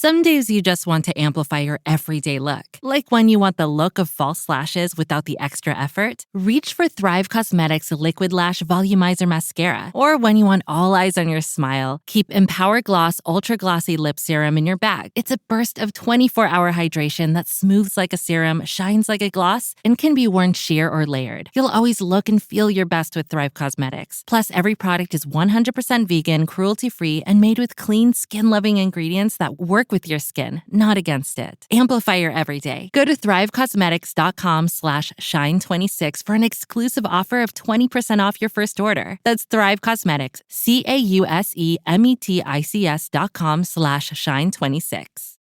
Some days you just want to amplify your everyday look. Like when you want the look of false lashes without the extra effort, reach for Thrive Cosmetics Liquid Lash Volumizer Mascara. Or when you want all eyes on your smile, keep Empower Gloss Ultra Glossy Lip Serum in your bag. It's a burst of 24-hour hydration that smooths like a serum, shines like a gloss, and can be worn sheer or layered. You'll always look and feel your best with Thrive Cosmetics. Plus, every product is 100% vegan, cruelty-free, and made with clean, skin-loving ingredients that work with your skin, not against it. Amplify your everyday. Go to thrivecosmetics.com/shine26 for an exclusive offer of 20% off your first order. That's Thrive Cosmetics, CAUSEMETICS.com/shine26.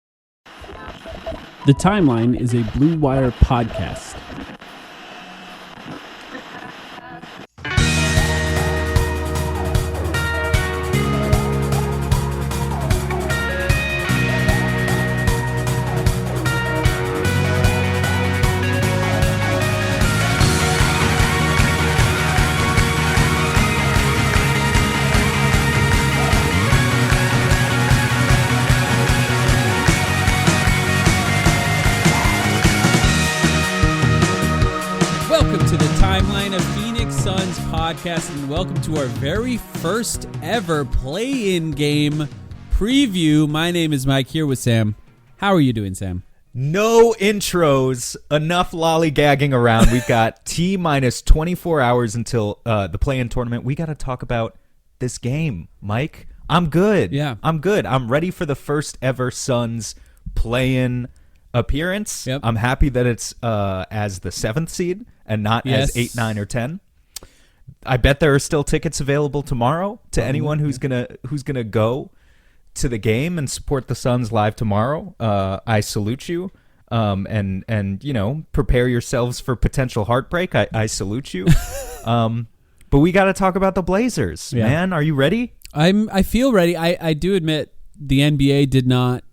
The Timeline is a Blue Wire podcast. Podcast, and welcome to our very first ever play-in game preview. My name is Mike, here with Sam. How are you doing, Sam? No intros, enough lollygagging around. We've got T-minus 24 hours until the play-in tournament. We got to talk about this game, Mike. I'm good. Yeah. I'm good. I'm ready for the first ever Suns play-in appearance. Yep. I'm happy that it's as the 7th seed and not as 8, 9, or 10. I bet there are still tickets available tomorrow to anyone who's gonna go to the game and support the Suns live tomorrow. I salute you, and you know, prepare yourselves for potential heartbreak. I salute you, but we got to talk about the Blazers, man. Are you ready? I feel ready. I do admit the NBA did not.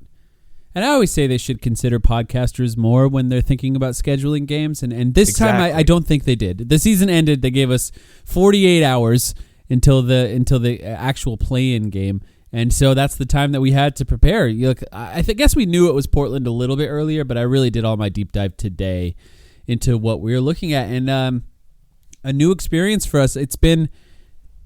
And I always say they should consider podcasters more when they're thinking about scheduling games. And this time, I don't think they did. The season ended. They gave us 48 hours until the actual play-in game. And so that's the time that we had to prepare. I guess we knew it was Portland a little bit earlier, but I really did all my deep dive today into what we were looking at. And a new experience for us. It's been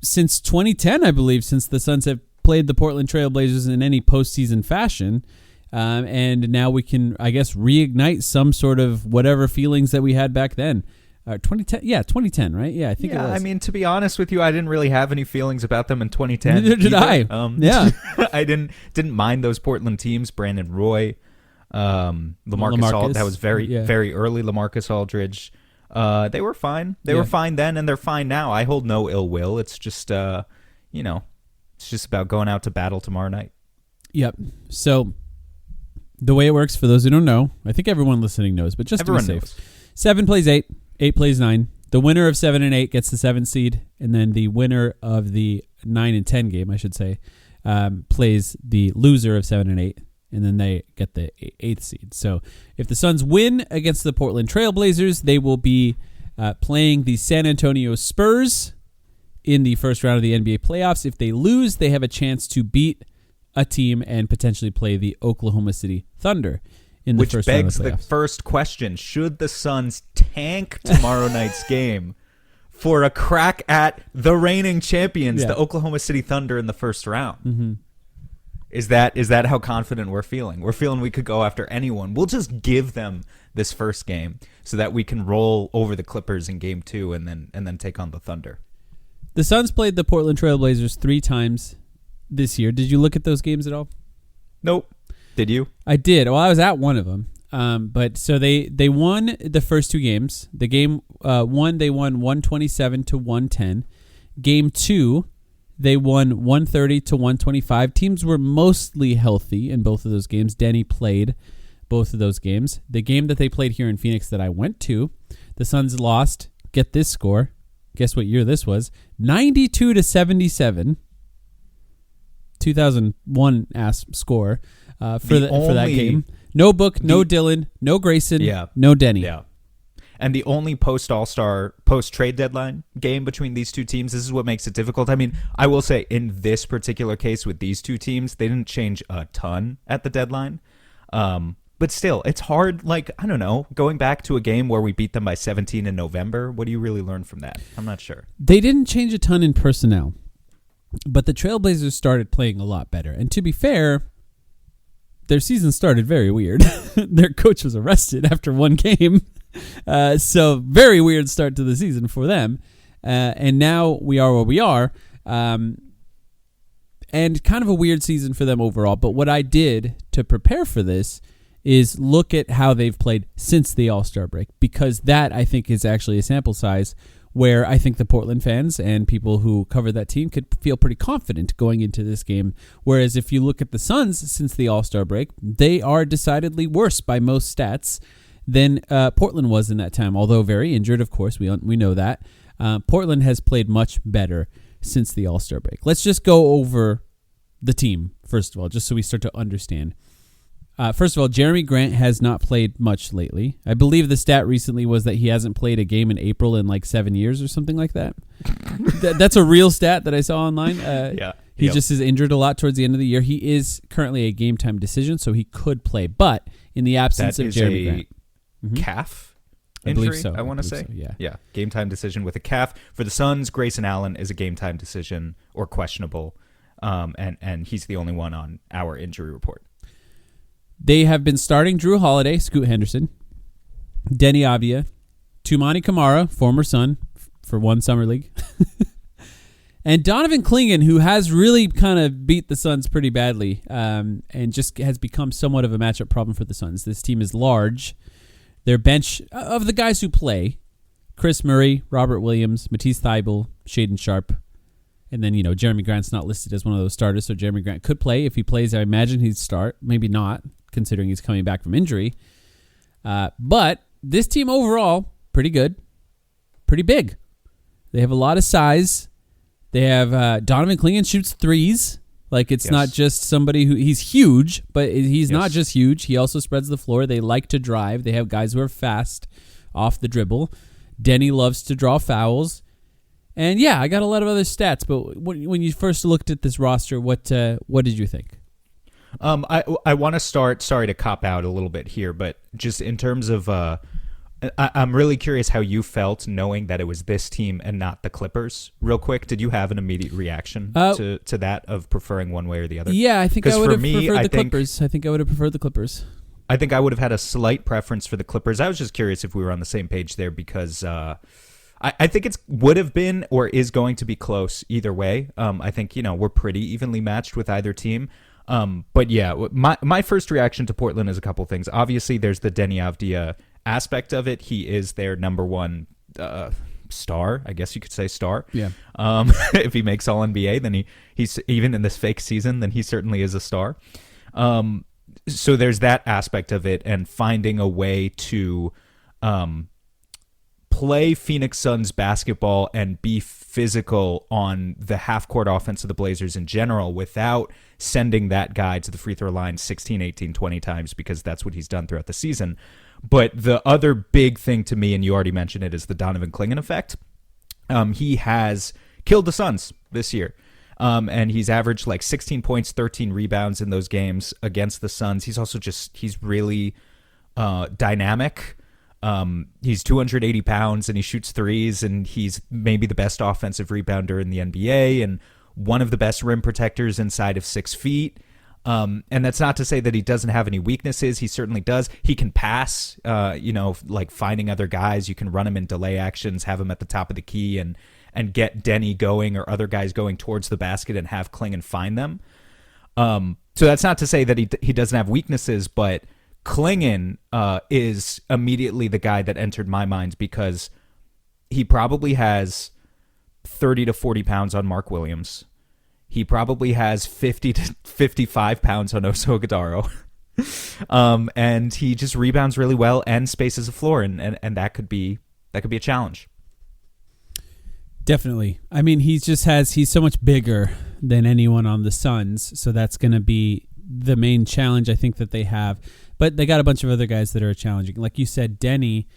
since 2010, I believe, since the Suns have played the Portland Trailblazers in any postseason fashion. And now we can, I guess, reignite some sort of whatever feelings that we had back then. 2010, 2010, right? Yeah, I think it was. I mean, to be honest with you, I didn't really have any feelings about them in 2010. Neither did I. I didn't mind those Portland teams. Brandon Roy, LaMarcus Aldridge. That was very early. LaMarcus Aldridge. They were fine. They were fine then, and they're fine now. I hold no ill will. It's just, it's just about going out to battle tomorrow night. Yep. So the way it works, for those who don't know, I think everyone listening knows, but just everyone to be safe, knows. 7 plays 8, 8 plays 9. The winner of 7 and 8 gets the 7th seed, and then the winner of the 9 and 10 game, I should say, plays the loser of 7 and 8, and then they get the 8th seed. So if the Suns win against the Portland Trailblazers, they will be playing the San Antonio Spurs in the first round of the NBA playoffs. If they lose, they have a chance to beat a team and potentially play the Oklahoma City Thunder in the first round of the playoffs. Which begs the first question: should the Suns tank tomorrow night's game for a crack at the reigning champions, the Oklahoma City Thunder, in the first round? Mm-hmm. Is that how confident we're feeling? We're feeling we could go after anyone. We'll just give them this first game so that we can roll over the Clippers in game 2 and then take on the Thunder. The Suns played the Portland Trailblazers 3 times this year. Did you look at those games at all? Nope. Did you? I did. Well, I was at one of them. But so they won the first 2 games. The game 1, they won 127 to 110. Game 2, they won 130 to 125. Teams were mostly healthy in both of those games. Denny played both of those games. The game that they played here in Phoenix that I went to, the Suns lost. Get this score. Guess what year this was? 92 to 77. 2001 ass score for that game. No Book, no Dylan, no Grayson, no Denny. Yeah. And the only post-trade deadline game between these two teams, this is what makes it difficult. I mean, I will say in this particular case with these two teams, they didn't change a ton at the deadline. But still, it's hard, like, I don't know, going back to a game where we beat them by 17 in November, what do you really learn from that? I'm not sure. They didn't change a ton in personnel, but the Trailblazers started playing a lot better. And to be fair, their season started very weird. Their coach was arrested after one game. So very weird start to the season for them. And now we are where we are. And kind of a weird season for them overall. But what I did to prepare for this is look at how they've played since the All-Star break, because that, I think, is actually a sample size where I think the Portland fans and people who cover that team could feel pretty confident going into this game. Whereas if you look at the Suns since the All-Star break, they are decidedly worse by most stats than Portland was in that time, although very injured, of course. We know that. Portland has played much better since the All-Star break. Let's just go over the team, first of all, just so we start to understand. First of all, Jeremy Grant has not played much lately. I believe the stat recently was that he hasn't played a game in April in like 7 years or something like that. That's a real stat that I saw online. He just is injured a lot towards the end of the year. He is currently a game time decision, so he could play. But in the absence of Jeremy Grant. Calf injury, I believe so. I want to say. So, yeah. Game time decision with a calf. For the Suns, Grayson Allen is a game time decision or questionable, and he's the only one on our injury report. They have been starting Drew Holiday, Scoot Henderson, Denny Avdia, Toumani Camara, former Sun for one summer league, and Donovan Clingan, who has really kind of beat the Suns pretty badly and just has become somewhat of a matchup problem for the Suns. This team is large. Their bench of the guys who play, Chris Murray, Robert Williams, Matisse Thybulle, Shaden Sharp, and then, Jeremy Grant's not listed as one of those starters, so Jeremy Grant could play. If he plays, I imagine he'd start. Maybe not, considering he's coming back from injury. But this team overall, pretty good, pretty big. They have a lot of size. They have Donovan Clingan shoots threes. Like, it's not just somebody he's huge, but he's not just huge. He also spreads the floor. They like to drive. They have guys who are fast off the dribble. Denny loves to draw fouls. And yeah, I got a lot of other stats, but when you first looked at this roster, what did you think? I want to start, sorry to cop out a little bit here, but just in terms of, I'm really curious how you felt knowing that it was this team and not the Clippers. Real quick, did you have an immediate reaction to that of preferring one way or the other? Yeah, I think I would have preferred the Clippers. I think I would have preferred the Clippers. I think I would have had a slight preference for the Clippers. I was just curious if we were on the same page there because I think it would have been or is going to be close either way. I think, we're pretty evenly matched with either team. But yeah, my first reaction to Portland is a couple things. Obviously, there's the Denny Avdia aspect of it. He is their number one star, I guess you could say star. Yeah. If he makes All NBA, then he's even in this fake season, then he certainly is a star. So there's that aspect of it, and finding a way to play Phoenix Suns basketball and be physical on the half-court offense of the Blazers in general without sending that guy to the free throw line 16, 18, 20 times, because that's what he's done throughout the season. But the other big thing to me, and you already mentioned it, is the Donovan Clingan effect. He has killed the Suns this year. And he's averaged like 16 points, 13 rebounds in those games against the Suns. He's also he's really dynamic. He's 280 pounds and he shoots threes, and he's maybe the best offensive rebounder in the NBA and one of the best rim protectors inside of 6 feet. And that's not to say that he doesn't have any weaknesses. He certainly does. He can pass, like finding other guys. You can run him in delay actions, have him at the top of the key and get Denny going or other guys going towards the basket and have Clingan find them. So that's not to say that he doesn't have weaknesses, but Clingan is immediately the guy that entered my mind because he probably has 30 to 40 pounds on Mark Williams. He probably has 50 to 55 pounds on Oso Agudaro. And he just rebounds really well and spaces the floor, and that could be a challenge. Definitely. I mean, he's so much bigger than anyone on the Suns, so that's going to be the main challenge I think that they have. But they got a bunch of other guys that are challenging. Like you said, Denny,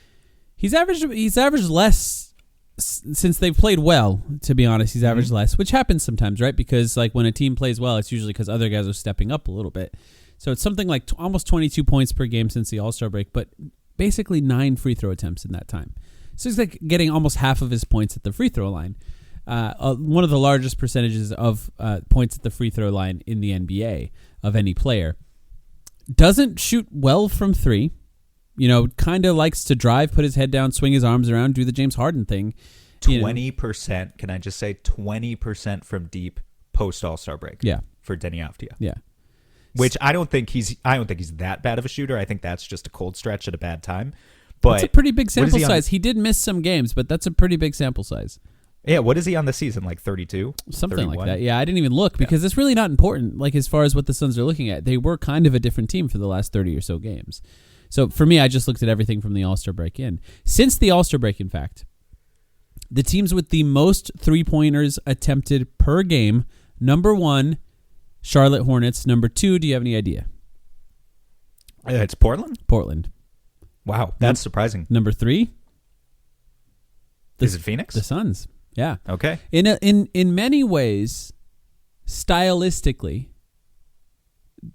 He's averaged less since they've played well, to be honest. He's averaged less, which happens sometimes, right? Because like when a team plays well, it's usually because other guys are stepping up a little bit. So it's something like almost 22 points per game since the All-Star break, but basically 9 free throw attempts in that time. So he's like getting almost half of his points at the free throw line. One of the largest percentages of points at the free throw line in the NBA of any player. Doesn't shoot well from three. Kind of likes to drive, put his head down, swing his arms around, do the James Harden thing. 20%, can I just say 20% from deep post All-Star break? Yeah. For Denny Avdia. Yeah. Which I don't think he's that bad of a shooter. I think that's just a cold stretch at a bad time. But it's a pretty big sample size. He did miss some games, but that's a pretty big sample size. Yeah, what is he on the season? Like 32? Something 31? like that. Yeah, I didn't even look because it's really not important. Like as far as what the Suns are looking at, they were kind of a different team for the last 30 or so games. So for me, I just looked at everything from the All-Star break in. Since the All-Star break, in fact, the teams with the most three-pointers attempted per game, number 1, Charlotte Hornets. Number 2, do you have any idea? It's Portland? Portland. Wow, that's surprising. Number 3? Is it Phoenix? The Suns. Yeah. Okay. In many ways, stylistically,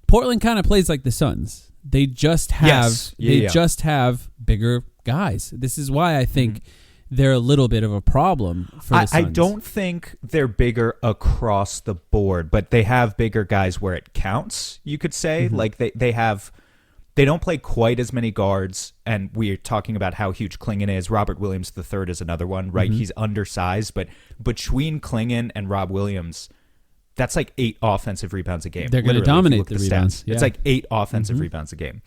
Portland kind of plays like the Suns. They just have just have bigger guys. This is why I think they're a little bit of a problem for the Suns. I don't think they're bigger across the board, but they have bigger guys where it counts, you could say. Like they don't play quite as many guards, and we're talking about how huge Klingon is. Robert Williams III is another one, right? He's undersized, but between Klingon and Rob Williams, that's like 8 offensive rebounds a game. They're going to dominate the rebounds. Yeah. It's like 8 offensive rebounds a game.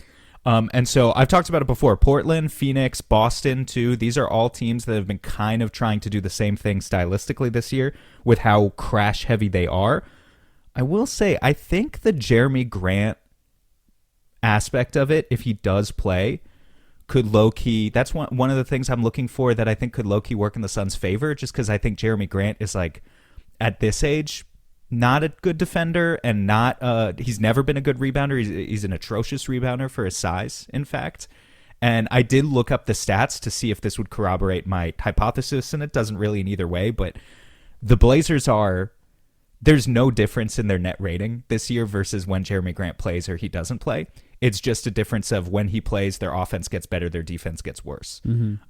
And so I've talked about it before. Portland, Phoenix, Boston, too. These are all teams that have been kind of trying to do the same thing stylistically this year with how crash heavy they are. I will say, I think the Jeremy Grant aspect of it, if he does play, could low-key, that's one of the things I'm looking for that I think could low-key work in the Suns' favor, just because I think Jeremy Grant is like, at this age, not a good defender, and he's never been a good rebounder. He's an atrocious rebounder for his size, in fact. And I did look up the stats to see if this would corroborate my hypothesis, and it doesn't really in either way, but the Blazers there's no difference in their net rating this year versus when Jeremy Grant plays or he doesn't play. It's just a difference of when he plays, their offense gets better, their defense gets worse. And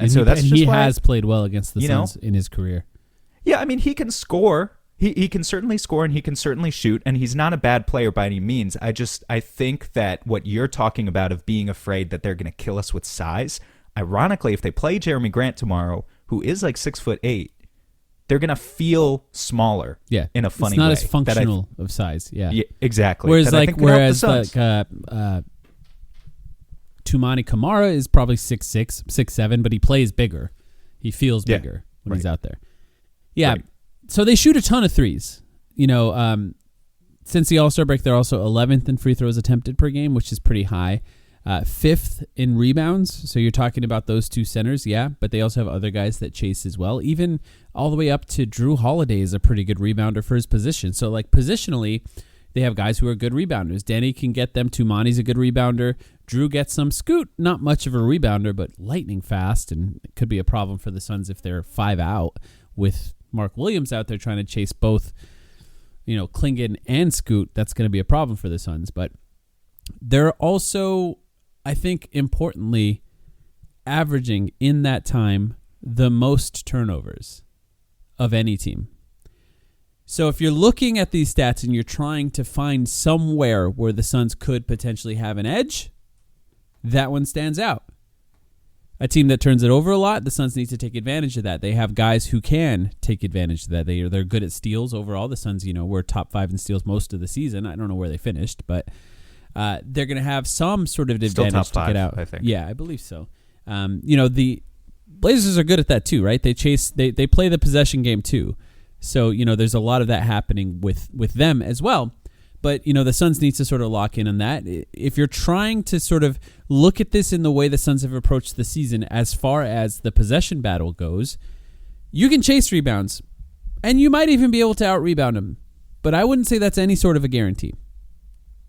so that's just he has played well against the Suns in his career. Yeah, I mean, he can score. He can certainly score and he can certainly shoot, and he's not a bad player by any means. I think that what you're talking about of being afraid that they're going to kill us with size, ironically, if they play Jeremy Grant tomorrow, who is like 6'8", they're going to feel smaller in a funny way. It's not as functional of size. Yeah, exactly. Whereas Tumani Kamara is probably 6'6", 6'7", but he plays bigger. He feels bigger when he's out there. Yeah. Right. So they shoot a ton of threes. Since the All-Star break, they're also 11th in free throws attempted per game, which is pretty high. 5th in rebounds. So you're talking about those two centers, but they also have other guys that chase as well. Even all the way up to Drew Holiday is a pretty good rebounder for his position. So like positionally, they have guys who are good rebounders. Danny can get them. Tumani's a good rebounder. Drew gets some. Scoot, not much of a rebounder, but lightning fast, and it could be a problem for the Suns if they're 5 out with Mark Williams out there trying to chase both, Klingon and Scoot. That's going to be a problem for the Suns. But they're also, I think, importantly, averaging in that time the most turnovers of any team. So if you're looking at these stats and you're trying to find somewhere where the Suns could potentially have an edge, that one stands out. A team that turns it over a lot, the Suns need to take advantage of that. They have guys who can take advantage of that. They're good at steals overall. The Suns, were top 5 in steals most of the season. I don't know where they finished, but they're going to have some sort of advantage to get out. I think. Yeah, I believe so. The Blazers are good at that too, right? They play the possession game too. So, there's a lot of that happening with them as well. But, the Suns need to sort of lock in on that. If you're trying to sort of look at this in the way the Suns have approached the season as far as the possession battle goes, you can chase rebounds, and you might even be able to out-rebound them. But I wouldn't say that's any sort of a guarantee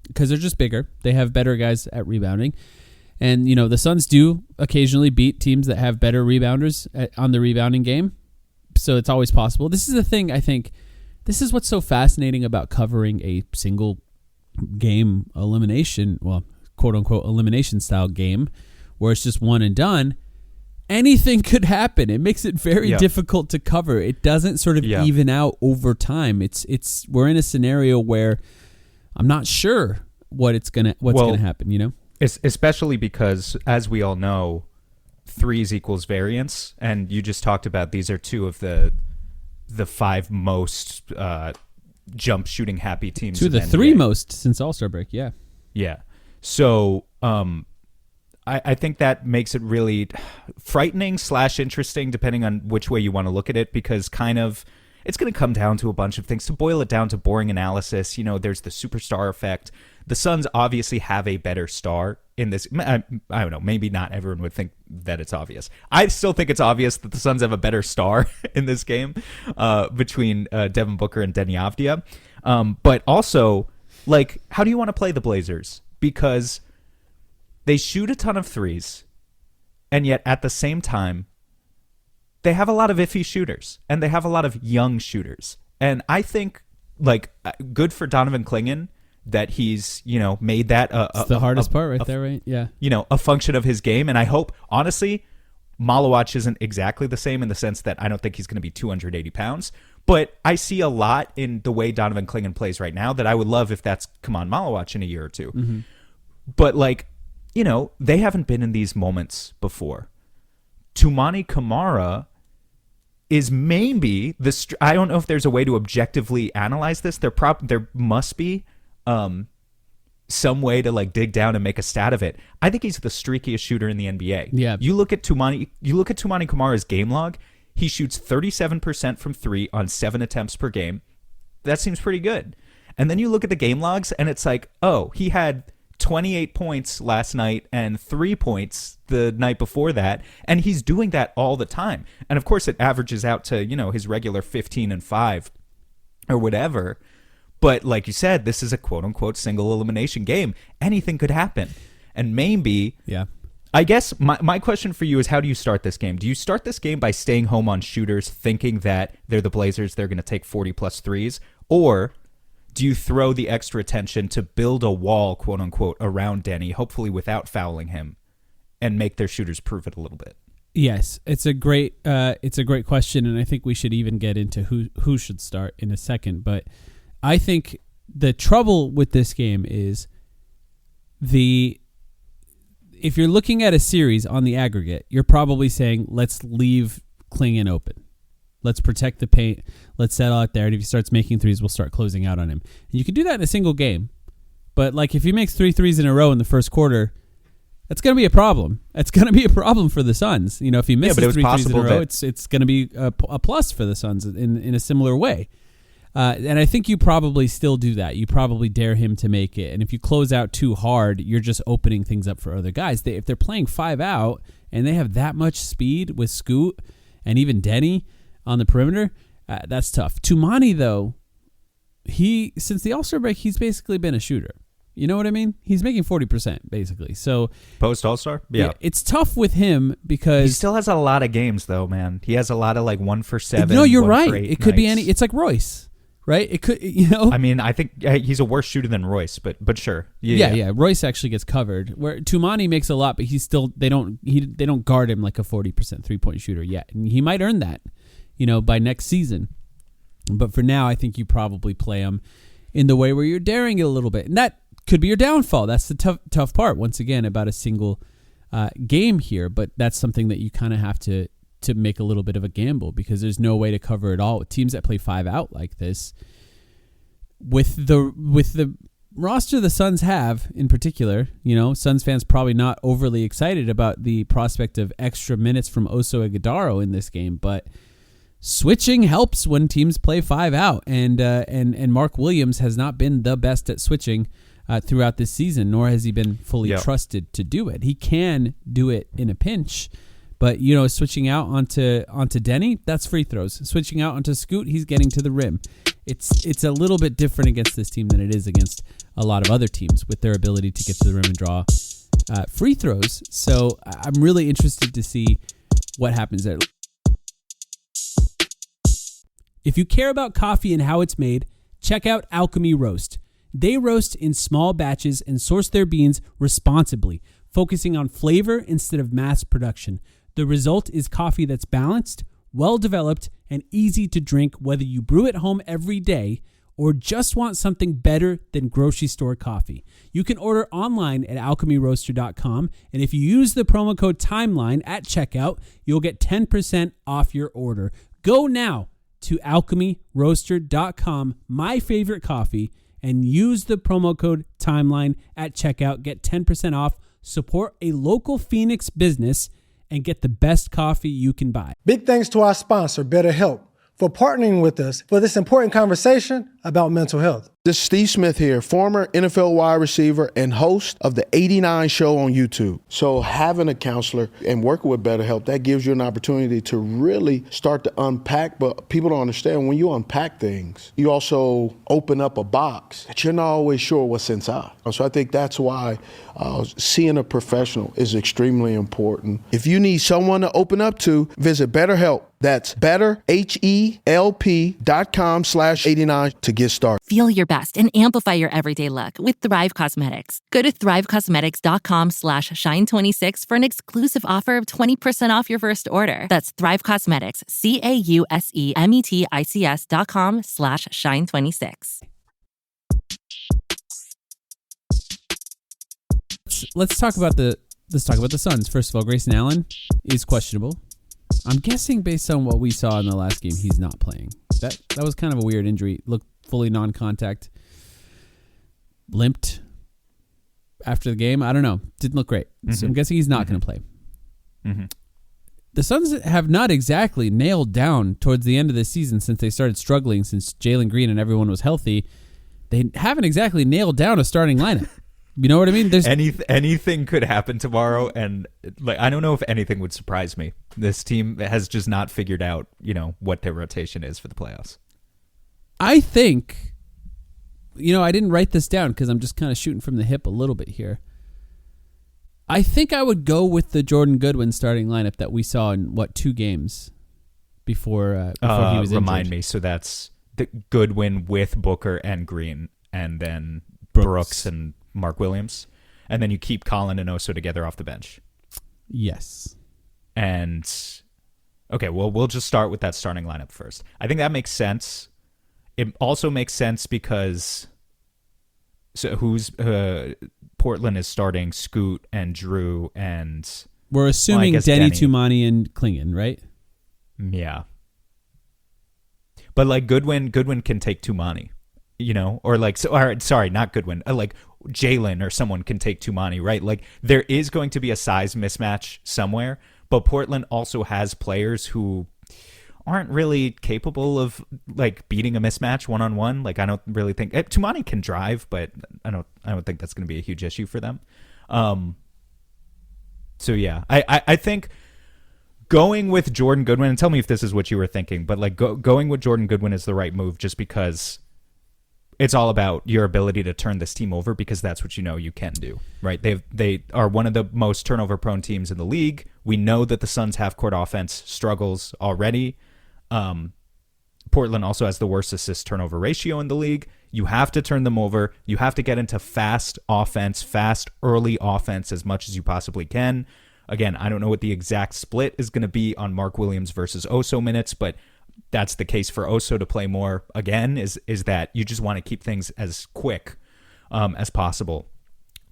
because they're just bigger. They have better guys at rebounding. And, the Suns do occasionally beat teams that have better rebounders on the rebounding game. So it's always possible. This is the thing, I think, this is what's so fascinating about covering a single game elimination, well, quote-unquote elimination-style game, where it's just one and done. Anything could happen. It makes it very difficult to cover. It doesn't sort of even out over time. We're in a scenario where I'm not sure what's gonna happen, Especially because, as we all know, threes equals variance, and you just talked about these are two of the 5 most jump shooting happy teams. Two of the NBA. 3 most since All-Star break, yeah. Yeah. So I think that makes it really frightening / interesting, depending on which way you want to look at it, because kind of it's going to come down to a bunch of things. To boil it down to boring analysis, there's the superstar effect. The Suns obviously have a better star in this. I don't know. Maybe not everyone would think that it's obvious. I still think it's obvious that the Suns have a better star in this game between Devin Booker and Deni Avdija. But also, how do you want to play the Blazers? Because they shoot a ton of threes, and yet at the same time, they have a lot of iffy shooters, and they have a lot of young shooters. And I think, good for Donovan Clingan that he's, made that it's the hardest part right there, right? Yeah. A function of his game. And I hope, honestly, Malawach isn't exactly the same in the sense that I don't think he's going to be 280 pounds. But I see a lot in the way Donovan Clingan plays right now that I would love if that's Kaman Malawach in a year or two. Mm-hmm. But, they haven't been in these moments before. Toumani Camara is maybe I don't know if there's a way to objectively analyze this. There must be some way to dig down and make a stat of it. I think he's the streakiest shooter in the NBA. Yeah. You look at Toumani Camara's game log. He shoots 37% from 3 on 7 attempts per game. That seems pretty good. And then you look at the game logs, and it's he had 28 points last night and 3 points the night before that, and he's doing that all the time. And of course it averages out to, his regular 15 and 5 or whatever. But like you said, this is a quote-unquote single elimination game. Anything could happen. And maybe, I guess my question for you is, how do you start this game? Do you start this game by staying home on shooters, thinking that they're the Blazers, they're going to take 40-plus threes? Or do you throw the extra attention to build a wall, quote-unquote, around Deni, hopefully without fouling him, and make their shooters prove it a little bit? Yes, it's a great question, and I think we should even get into who should start in a second. But I think the trouble with this game is if you're looking at a series on the aggregate, you're probably saying, let's leave Clingan open. Let's protect the paint. Let's settle out there. And if he starts making threes, we'll start closing out on him. And you can do that in a single game. But if he makes 3 threes in a row in the first quarter, that's going to be a problem. That's going to be a problem for the Suns. If he misses 3 threes in a row, it's going to be a plus for the Suns in a similar way. And I think you probably still do that. You probably dare him to make it. And if you close out too hard, you're just opening things up for other guys. If they're playing 5 out and they have that much speed with Scoot and even Deni on the perimeter, that's tough. Toumani, though, since the All-Star break, he's basically been a shooter. You know what I mean? He's making 40%, basically. So post All-Star? Yeah. It's tough with him because he still has a lot of games, though, man. He has a lot of 1 for 7. No, you're right. It could be any. It's like Royce. Right? It could, I mean, I think he's a worse shooter than Royce, but sure. Yeah. Royce actually gets covered. Where Toumani makes a lot, but he's still they don't guard him like a 40% 3-point shooter yet, and he might earn that, by next season. But for now, I think you probably play him in the way where you're daring it a little bit, and that could be your downfall. That's the tough part. Once again, about a single game here, but that's something that you kind of have to make a little bit of a gamble because there's no way to cover it all. Teams that play 5 out like this, with the roster the Suns have in particular, Suns fans probably not overly excited about the prospect of extra minutes from Oso Ighodaro in this game, but switching helps when teams play 5 out, and Mark Williams has not been the best at switching throughout this season, nor has he been fully trusted to do it. He can do it in a pinch. But, switching out onto Deni, that's free throws. Switching out onto Scoot, he's getting to the rim. It's a little bit different against this team than it is against a lot of other teams with their ability to get to the rim and draw free throws. So I'm really interested to see what happens there. If you care about coffee and how it's made, check out Alchemy Roast. They roast in small batches and source their beans responsibly, focusing on flavor instead of mass production. The result is coffee that's balanced, well-developed, and easy to drink, whether you brew at home every day or just want something better than grocery store coffee. You can order online at alchemyroaster.com, and if you use the promo code TIMELINE at checkout, you'll get 10% off your order. Go now to alchemyroaster.com, my favorite coffee, and use the promo code TIMELINE at checkout. Get 10% off, support a local Phoenix business, and get the best coffee you can buy. Big thanks to our sponsor, BetterHelp, for partnering with us for this important conversation about mental health. This is Steve Smith here, former NFL wide receiver and host of the 89 show on YouTube. So having a counselor and working with BetterHelp, that gives you an opportunity to really start to unpack. But people don't understand, when you unpack things, you also open up a box that you're not always sure what's inside. So I think that's why seeing a professional is extremely important. If you need someone to open up to, visit BetterHelp. That's betterhelp.com/89 to get started. Feel your best and amplify your everyday look with Thrive Cosmetics. Go to thrivecosmetics.com/shine26 for an exclusive offer of 20% off your first order. That's Thrive Cosmetics, CAUSEMETICS.com/shine26. Let's talk about the Suns. First of all, Grayson Allen is questionable. I'm guessing based on what we saw in the last game, he's not playing. That was kind of a weird injury. Looked fully non-contact. Limped after the game. I don't know. Didn't look great. Mm-hmm. So I'm guessing he's not going to play. Mm-hmm. The Suns have not exactly nailed down towards the end of the season since they started struggling, since Jalen Green and everyone was healthy. They haven't exactly nailed down a starting lineup. You know what I mean? There's anything could happen tomorrow, and I don't know if anything would surprise me. This team has just not figured out, what their rotation is for the playoffs. I think, I didn't write this down because I'm just kind of shooting from the hip a little bit here. I think I would go with the Jordan Goodwin starting lineup that we saw in 2 games before he was injured. Remind me. So that's the Goodwin with Booker and Green, and then Brooks and Mark Williams, and then you keep Collin and Oso together off the bench. Yes. And okay, well, we'll just start with that starting lineup first. I think that makes sense. It also makes sense because Portland is starting Scoot and Drew, and we're assuming Denny, Tumani, and Klingon, right? Yeah. But Goodwin can take Tumani. Sorry, not Goodwin. Jalen or someone can take Tumani, right? There is going to be a size mismatch somewhere, but Portland also has players who aren't really capable of beating a mismatch one-on-one. I don't really think Tumani can drive, but I don't think that's going to be a huge issue for them. So yeah, I think going with Jordan Goodwin, and tell me if this is what you were thinking, but going with Jordan Goodwin is the right move just because it's all about your ability to turn this team over, because that's what you can do, right? They are one of the most turnover-prone teams in the league. We know that the Suns' half-court offense struggles already. Portland also has the worst assist-turnover ratio in the league. You have to turn them over. You have to get into fast offense, fast early offense as much as you possibly can. Again, I don't know what the exact split is going to be on Mark Williams versus Oso minutes, but that's the case for Oso to play more again, is that you just want to keep things as quick as possible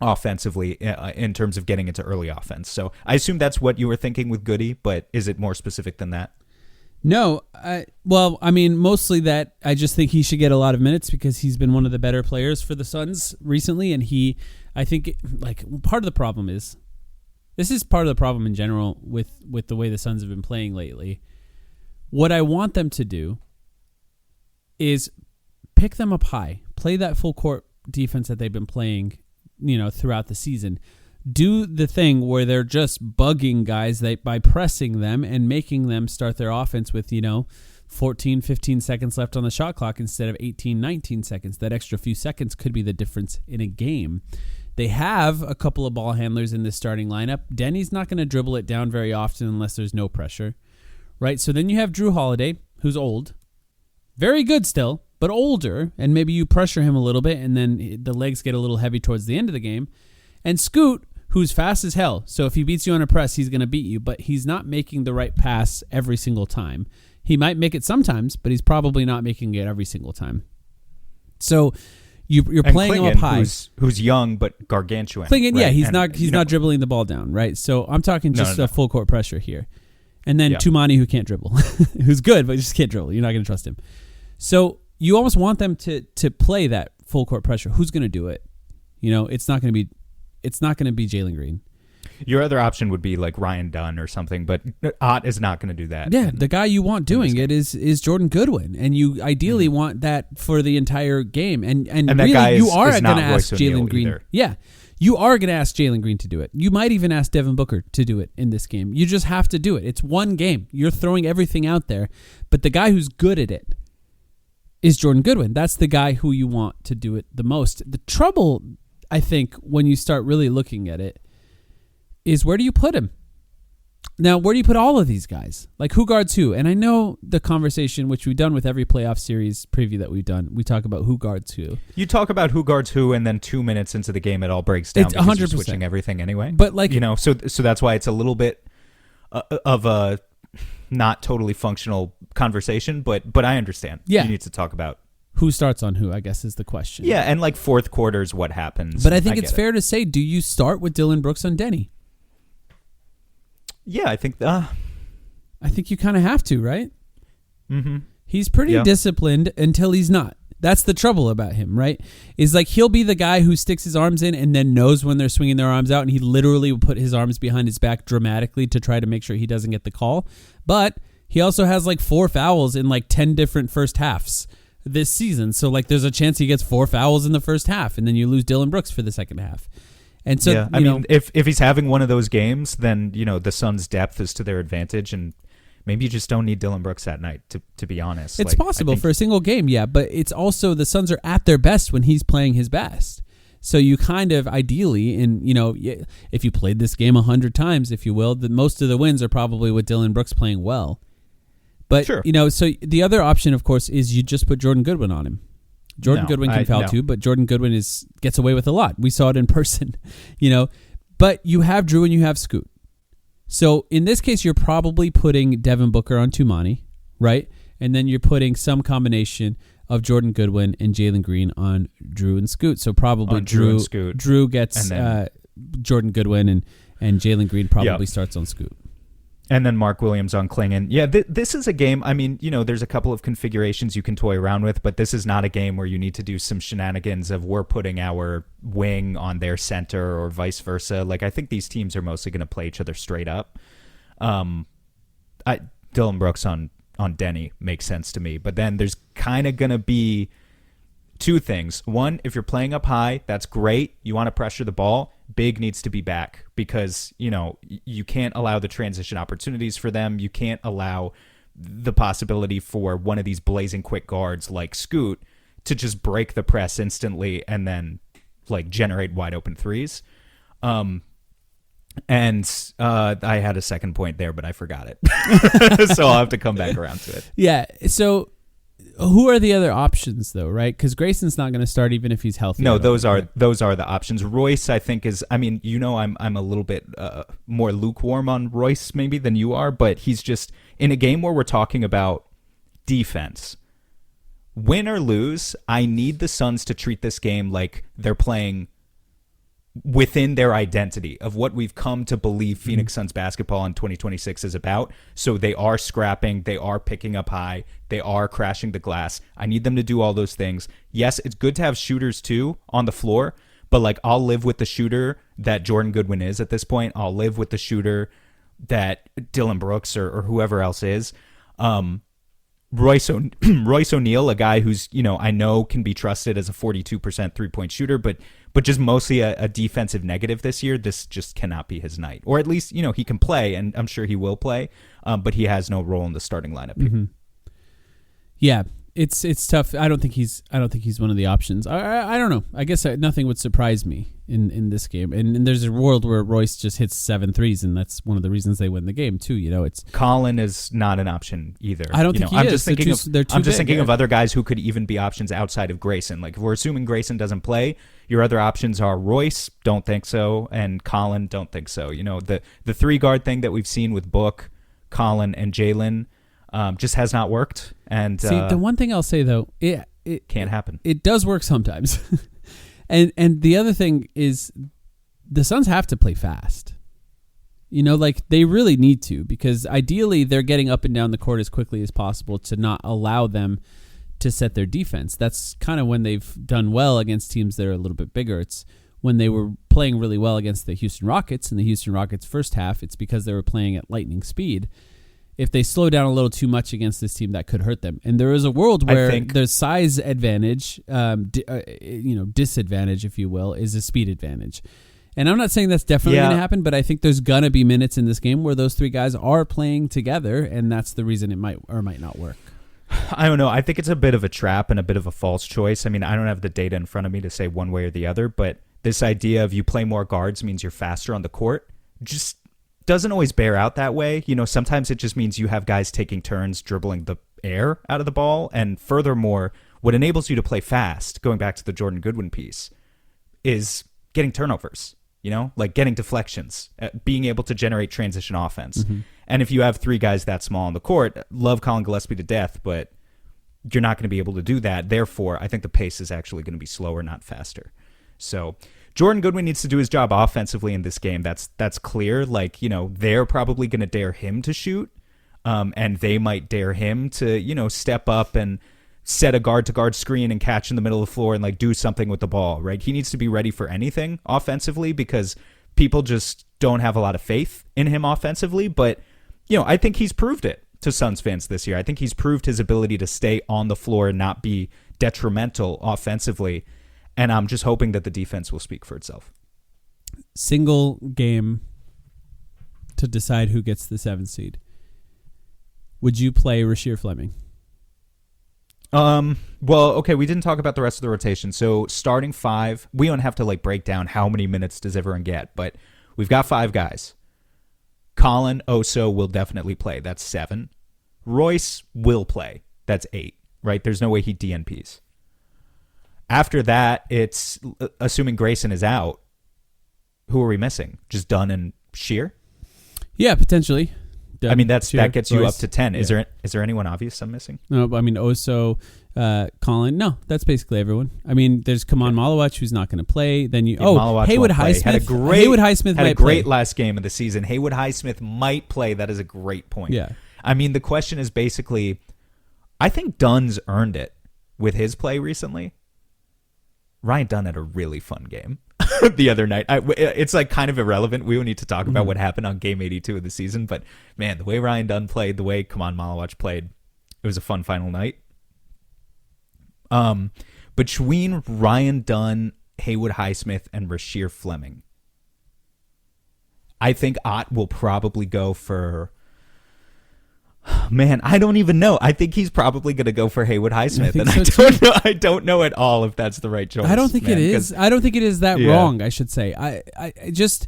offensively in terms of getting into early offense. So I assume that's what you were thinking with Goody, but is it more specific than that? No. Mostly that I just think he should get a lot of minutes because he's been one of the better players for the Suns recently. And I think part of the problem is, this is part of the problem in general with the way the Suns have been playing lately. What I want them to do is pick them up high, play that full court defense that they've been playing, throughout the season. Do the thing where they're just bugging guys by pressing them and making them start their offense with, 14, 15 seconds left on the shot clock instead of 18, 19 seconds. That extra few seconds could be the difference in a game. They have a couple of ball handlers in this starting lineup. Denny's not going to dribble it down very often unless there's no pressure, right? So then you have Drew Holiday, who's old. Very good still, but older, and maybe you pressure him a little bit, and then the legs get a little heavy towards the end of the game. And Scoot, who's fast as hell, so if he beats you on a press, he's going to beat you, but he's not making the right pass every single time. He might make it sometimes, but he's probably not making it every single time. So you're playing him up high. Who's young but gargantuan. Clingan, right? yeah, he's not dribbling the ball down, right? So I'm talking just a full court pressure here. And then Tumani, who can't dribble, who's good, but just can't dribble. You're not going to trust him. So you almost want them to play that full court pressure. Who's going to do it? It's not going to be Jalen Green. Your other option would be like Ryan Dunn or something, but Ott is not going to do that. Yeah, the guy you want doing it is Jordan Goodwin, and you ideally want that for the entire game. And that really, guy you are going to ask Jalen Green. Either. Yeah, you are going to ask Jalen Green to do it. You might even ask Devin Booker to do it in this game. You just have to do it. It's one game. You're throwing everything out there, but the guy who's good at it is Jordan Goodwin. That's the guy who you want to do it the most. The trouble, I think, when you start really looking at it, is where do you put him? Now, where do you put all of these guys? Like, who guards who? And I know the conversation, which we've done with every playoff series preview that we've done, we talk about who guards who. You talk about who guards who, and then 2 minutes into the game, it all breaks down. It's 100%. You're switching everything anyway. But like, so that's why it's a little bit of a not totally functional conversation. But I understand. Yeah. You need to talk about who starts on who, I guess, is the question. Yeah, and like fourth quarters, what happens. But I think it's fair to say, do you start with Dillon Brooks on Denny? Yeah, I think you kind of have to, right? Mm-hmm. He's pretty disciplined until he's not. That's the trouble about him, right? Is like he'll be the guy who sticks his arms in and then knows when they're swinging their arms out, and he literally will put his arms behind his back dramatically to try to make sure he doesn't get the call. But he also has like 4 fouls in like 10 different first halves this season. So like there's a chance he gets 4 fouls in the first half, and then you lose Dillon Brooks for the second half. And so, yeah, I mean, if he's having one of those games, then, the Suns' depth is to their advantage, and maybe you just don't need Dillon Brooks that night, to be honest. It's possible for a single game, yeah, but it's also the Suns are at their best when he's playing his best. So you kind of ideally, if you played this game 100 times, if you will, most of the wins are probably with Dillon Brooks playing well. But, sure. So the other option, of course, is you just put Jordan Goodwin on him. Goodwin can foul too, but Jordan Goodwin gets away with a lot. We saw it in person, But you have Drew and you have Scoot. So in this case, you're probably putting Devin Booker on Tumani, right? And then you're putting some combination of Jordan Goodwin and Jalen Green on Drew and Scoot. So probably Drew gets Jordan Goodwin, and Jalen Green probably starts on Scoot. And then Mark Williams on Clingan. Yeah, this is a game, I mean, there's a couple of configurations you can toy around with, but this is not a game where you need to do some shenanigans of we're putting our wing on their center or vice versa. Like, I think these teams are mostly going to play each other straight up. Dillon Brooks on Denny makes sense to me. But then there's kind of going to be 2 things. One, if you're playing up high, that's great. You want to pressure the ball. Big needs to be back because, you can't allow the transition opportunities for them. You can't allow the possibility for one of these blazing quick guards like Scoot to just break the press instantly and then like generate wide open threes. And I had a second point there, but I forgot it. So I'll have to come back around to it. Yeah. So who are the other options though, right? Because Grayson's not going to start even if he's healthy. No, those are the options. Royce, I think, is. I mean, I'm a little bit more lukewarm on Royce maybe than you are, but he's just in a game where we're talking about defense. Win or lose, I need the Suns to treat this game like they're playing within their identity of what we've come to believe Phoenix Suns basketball in 2026 is about. So they are scrapping, they are picking up high, they are crashing the glass. I need them to do all those things. Yes, it's good to have shooters too on the floor, but like I'll live with the shooter that Jordan Goodwin is at this point. I'll live with the shooter that Dillon Brooks or whoever else is. Royce O'Neal, a guy who's, I know can be trusted as a 42% 3-point shooter, but just mostly a defensive negative this year. This just cannot be his night. Or at least, he can play, and I'm sure he will play, but he has no role in the starting lineup. Mm-hmm. Yeah. It's tough. I don't think he's one of the options. I don't know. I guess nothing would surprise me in this game. And there's a world where Royce just hits 7 threes, and that's one of the reasons they win the game too. It's Colin is not an option either. I don't think he I'm is. Just thinking I'm just thinking of other guys who could even be options outside of Grayson. Like if we're assuming Grayson doesn't play, your other options are Royce, don't think so, and Colin, don't think so. The 3-guard thing that we've seen with Book, Colin, and Jalen just has not worked. And see, the one thing I'll say though, it can't happen. It does work sometimes. and the other thing is the Suns have to play fast. Like they really need to, because ideally they're getting up and down the court as quickly as possible to not allow them to set their defense. That's kind of when they've done well against teams that are a little bit bigger. It's when they were playing really well against the Houston Rockets in the Houston Rockets first half, it's because they were playing at lightning speed. If they slow down a little too much against this team, that could hurt them. And there is a world where their size advantage, disadvantage, if you will, is a speed advantage. And I'm not saying that's definitely going to happen, but I think there's going to be minutes in this game where those 3 guys are playing together, and that's the reason it might or might not work. I don't know. I think it's a bit of a trap and a bit of a false choice. I mean, I don't have the data in front of me to say one way or the other, but this idea of you play more guards means you're faster on the court just doesn't always bear out that way. Sometimes it just means you have guys taking turns dribbling the air out of the ball. And furthermore, what enables you to play fast, going back to the Jordan Goodwin piece, is getting turnovers, like getting deflections, being able to generate transition offense. Mm-hmm. And if you have 3 guys that small on the court, love Colin Gillespie to death, but you're not going to be able to do that. Therefore, I think the pace is actually going to be slower, not faster. So Jordan Goodwin needs to do his job offensively in this game. That's clear. Like, they're probably going to dare him to shoot, and they might dare him to, step up and set a guard-to-guard screen and catch in the middle of the floor and, like, do something with the ball, right? He needs to be ready for anything offensively because people just don't have a lot of faith in him offensively. But, I think he's proved it to Suns fans this year. I think he's proved his ability to stay on the floor and not be detrimental offensively. And I'm just hoping that the defense will speak for itself. Single game to decide who gets the 7th seed. Would you play Rasheer Fleming? Well, okay, we didn't talk about the rest of the rotation. So starting 5, we don't have to break down how many minutes does everyone get, but we've got 5 guys. Colin Oso will definitely play. That's 7. Royce will play. That's 8, right? There's no way he DNPs. After that, it's assuming Grayson is out. Who are we missing? Just Dunn and Shear? Yeah, potentially. Dunn, I mean, that gets you Royce. up to 10. Yeah. Is there anyone obvious I'm missing? No, I mean, Oso, Colin. No, that's basically everyone. I mean, there's Kaman Malawach, who's not going to play. Then Haywood Highsmith. Haywood Highsmith had a great last game of the season. Haywood Highsmith might play. That is a great point. Yeah. I mean, the question is basically, I think Dunn's earned it with his play recently. Ryan Dunn had a really fun game the other night. It's kind of irrelevant. We don't need to talk about what happened on game 82 of the season, but man, the way Ryan Dunn played, the way Kaman Malawach played, it was a fun final night. Between Ryan Dunn, Haywood Highsmith, and Rasheer Fleming, I think Ott will probably go for... Man, I don't even know. I think he's probably going to go for Haywood Highsmith, and I don't know at all if that's the right choice. I don't think it is. I don't think it is that wrong, I should say. I just,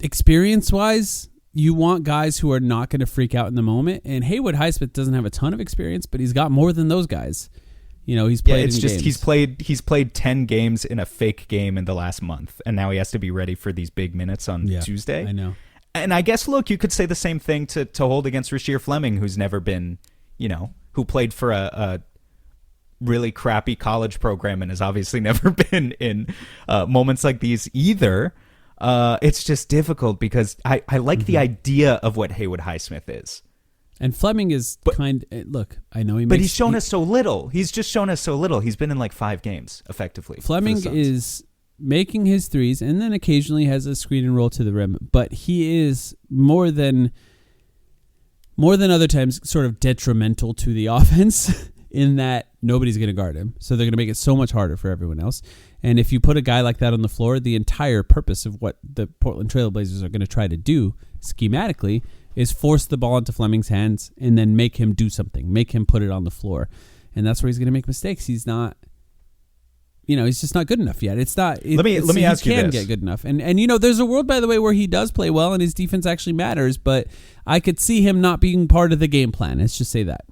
experience-wise, you want guys who are not going to freak out in the moment, and Haywood Highsmith doesn't have a ton of experience, but he's got more than those guys. He's played in games. He's played 10 games in a fake game in the last month, and now he has to be ready for these big minutes on Tuesday. I know. And I guess, look, you could say the same thing to hold against Rasheer Fleming, who's never been, who played for a really crappy college program and has obviously never been in moments like these either. It's just difficult because I like the idea of what Haywood Highsmith is. And Fleming is look, I know but he's shown us so little. He's just shown us so little. He's been in 5 games, effectively. Fleming is making his threes and then occasionally has a screen and roll to the rim, but he is more than other times sort of detrimental to the offense in that nobody's going to guard him. So they're going to make it so much harder for everyone else. And if you put a guy like that on the floor, the entire purpose of what the Portland Trailblazers are going to try to do schematically is force the ball into Fleming's hands and then make him do something, make him put it on the floor. And that's where he's going to make mistakes. He's not, he's just not good enough yet. Let me ask you this. He can get good enough. And there's a world, by the way, where he does play well and his defense actually matters, but I could see him not being part of the game plan. Let's just say that.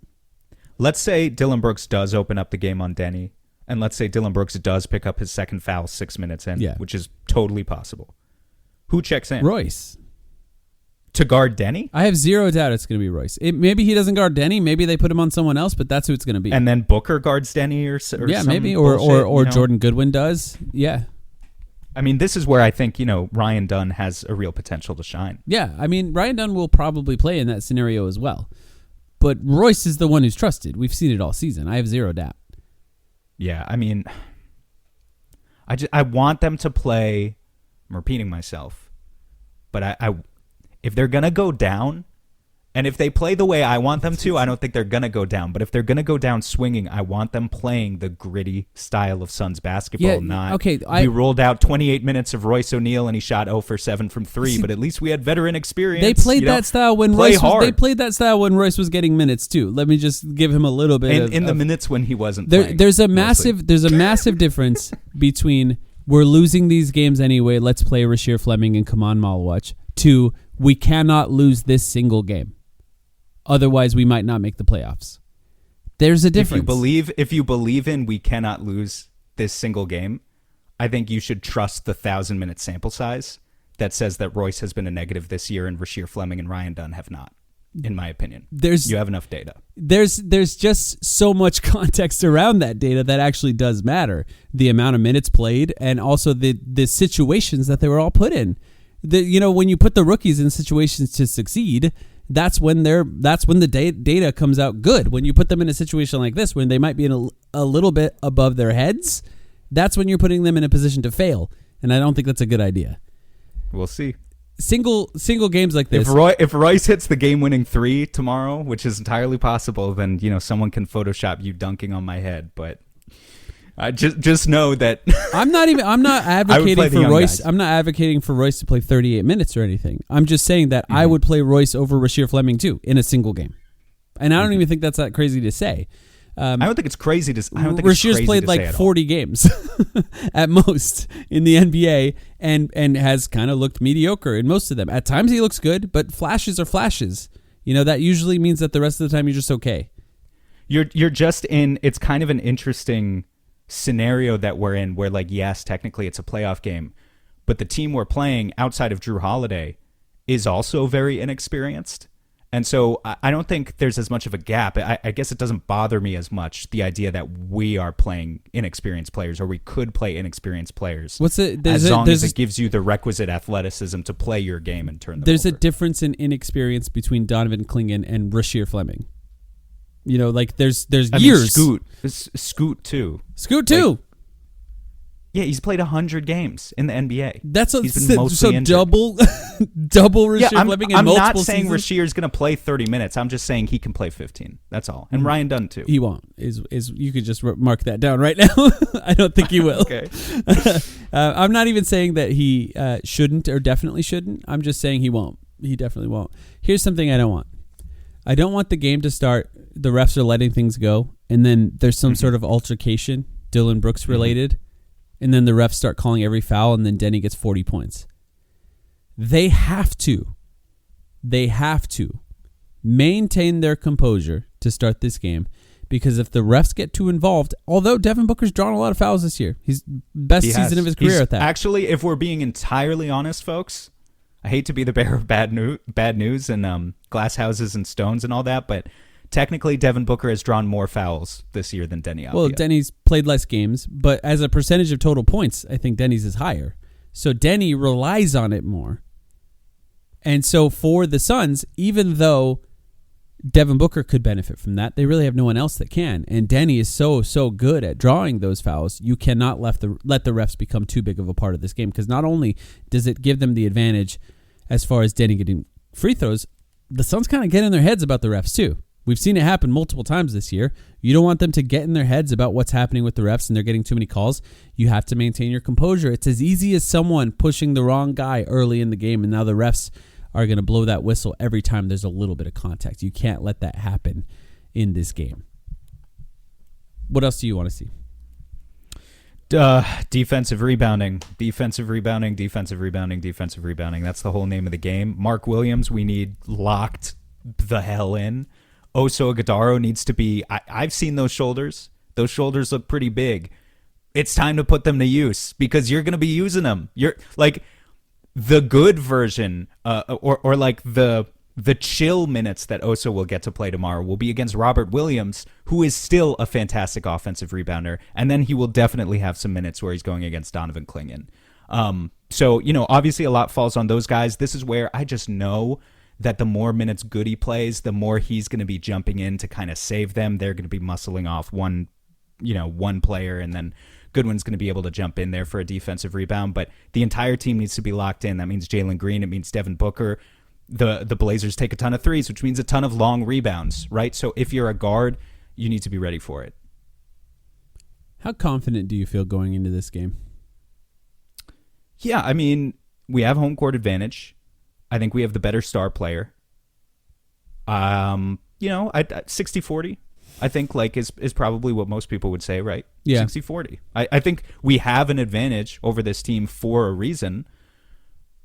Let's say Dillon Brooks does open up the game on Denny, and let's say Dillon Brooks does pick up his second foul 6 minutes in, which is totally possible. Who checks in? Royce. To guard Denny? I have zero doubt it's going to be Royce. Maybe he doesn't guard Denny. Maybe they put him on someone else, but that's who it's going to be. And then Booker guards Denny or maybe. Or Jordan Goodwin does. Yeah. I mean, this is where I think, Ryan Dunn has a real potential to shine. Yeah, I mean, Ryan Dunn will probably play in that scenario as well. But Royce is the one who's trusted. We've seen it all season. I have zero doubt. Yeah, I mean, I want them to play. I'm repeating myself, but if they're gonna go down, and if they play the way I want them to, I don't think they're gonna go down. But if they're gonna go down swinging, I want them playing the gritty style of Suns basketball. We rolled out 28 minutes of Royce O'Neal and he shot 0 for 7 from 3. But at least we had veteran experience. They played that style when Royce was. They played that style when Royce was getting minutes too. Let me just give him a little bit. In the minutes when he wasn't playing. There's a massive difference between we're losing these games anyway. Let's play Rasheer Fleming and Kaman Malwatch. To we cannot lose this single game. Otherwise, we might not make the playoffs. There's a difference. If you believe in we cannot lose this single game, I think you should trust the 1,000-minute sample size that says that Royce has been a negative this year and Rasheer Fleming and Ryan Dunn have not, in my opinion. You have enough data. There's just so much context around that data that actually does matter. The amount of minutes played and also the situations that they were all put in. When you put the rookies in situations to succeed, that's when the data comes out good. When you put them in a situation like this, when they might be in a little bit above their heads, that's when you're putting them in a position to fail. And I don't think that's a good idea. We'll see. Single games like this. If Royce hits the game-winning 3 tomorrow, which is entirely possible, then someone can Photoshop you dunking on my head. But I just know that I'm not advocating for Royce. I'm not advocating for Royce to play 38 minutes or anything. I'm just saying that I would play Royce over Rasheer Fleming too in a single game, and I don't even think that's that crazy to say. I don't think it's crazy to. Rasheer's played like 40 games at most in the NBA, and has kind of looked mediocre in most of them. At times he looks good, but flashes are flashes. That usually means that the rest of the time you're just okay. You're just in. It's kind of an interesting scenario that we're in where, like, yes, technically it's a playoff game, but the team we're playing outside of Drew Holiday is also very inexperienced. And so I don't think there's as much of a gap. I guess it doesn't bother me as much, the idea that we are playing inexperienced players, or we could play inexperienced players. As long as it gives you the requisite athleticism to play your game and turn them There's over. A difference in inexperience between Donovan Clingan and Rasheer Fleming. There's years. Scoot too. Scoot too. Like, yeah, he's played 100 games in the NBA. He's been mostly injured. double Rasheer Fleming in multiple seasons. I'm not saying Rasheer's going to play 30 minutes. I'm just saying he can play 15. That's all. And Ryan Dunn too. He won't. Is you could just mark that down right now. I don't think he will. Okay. I'm not even saying that he shouldn't or definitely shouldn't. I'm just saying he won't. He definitely won't. Here's something I don't want. I don't want the game to start. The refs are letting things go, and then there's some sort of altercation, Dillon Brooks related, and then the refs start calling every foul, and then Denny gets 40 points. They have to maintain their composure to start this game, because if the refs get too involved, although Devin Booker's drawn a lot of fouls this year, he's best season of his career at that. Actually, if we're being entirely honest, folks, I hate to be the bearer of bad news and glass houses and stones and all that, but technically Devin Booker has drawn more fouls this year than Denny Avdia. Well, Denny's played less games, but as a percentage of total points, I think Denny's is higher. So Denny relies on it more. And so for the Suns, even though Devin Booker could benefit from that, they really have no one else that can. And Denny is so good at drawing those fouls, you cannot let the refs become too big of a part of this game, because not only does it give them the advantage as far as Denny getting free throws, the Suns kind of get in their heads about the refs too. We've seen it happen multiple times this year. You don't want them to get in their heads about what's happening with the refs and they're getting too many calls. You have to maintain your composure. It's as easy as someone pushing the wrong guy early in the game, and now the refs are going to blow that whistle every time there's a little bit of contact. You can't let that happen in this game. What else do you want to see? Defensive rebounding. That's the whole name of the game. Mark Williams, we need locked the hell in. Oso Ighodaro needs to be... I've seen those shoulders. Those shoulders look pretty big. It's time to put them to use because you're going to be using them. You're like the good version, or like the chill minutes that Oso will get to play tomorrow will be against Robert Williams, who is still a fantastic offensive rebounder, and then he will definitely have some minutes where he's going against Donovan Clingan. So, obviously a lot falls on those guys. This is where I just know that the more minutes Goody plays, the more he's going to be jumping in to kind of save them. They're going to be muscling off one player, and then Goodwin's going to be able to jump in there for a defensive rebound. But the entire team needs to be locked in. That means Jalen Green. It means Devin Booker. The Blazers take a ton of threes, which means a ton of long rebounds, right? So if you're a guard, you need to be ready for it. How confident do you feel going into this game? Yeah, I mean, we have home court advantage. I think we have the better star player. 60-40, I think is probably what most people would say, right? Yeah. 60-40. I think we have an advantage over this team for a reason.